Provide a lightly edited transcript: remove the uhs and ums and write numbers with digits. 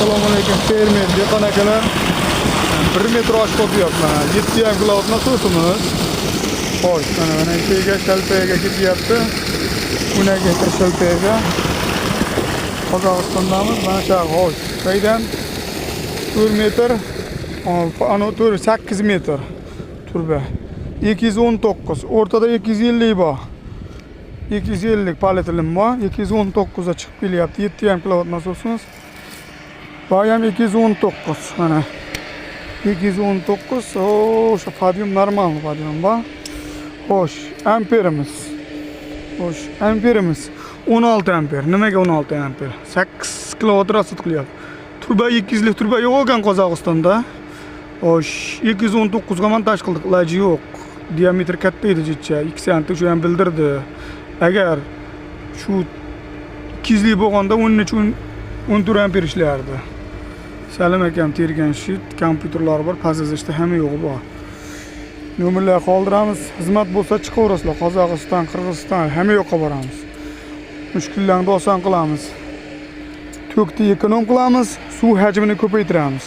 Assalomu alaykum, fermer dehqon akalar. 1 metr oshib qo'yapman. 7,5 kilo nasosimiz. Xo'sh, mana ikkiga shalpayaga ketyapti. Unaga shalpayaga. Qozog'istondamiz. Mana shu xo'sh. Qaydan 4 metr, ana 8 metr turba. 219, o'rtada 250 bor. 250 paletilim bor. 219 ga chiqib kelyapti. 7,5 kilo nasosimiz. Bayam 219 mana. 219, o'sha podium normal podium bor. Xo'sh, amperimiz. Xo'sh, amperimiz 16 amper. Nimaga 16 amper? 8 kW rasut qilyapti. Turba 200 lik turba yo'q ekan Qozog'istonda. Xo'sh, 219 ga montaj qildik, iloji yo'q. Diametr katta edi jicha, 2 sm shu ham bildirdi. Agar shu 200 lik bo'lganda 13-14 amper ishlardi. Salim akam tergan shit, kompyuterlar bor, pazazishda hamma yo'g'i bor. Nomerlar qoldiramiz. Xizmat bo'lsa chiqaverasizlar. Qozog'iston, Qirg'iziston hamma yoqqa boramiz. Mushkullarni oson qilamiz. To'kni ekonom qilamiz, suv hajmini ko'paytiramiz.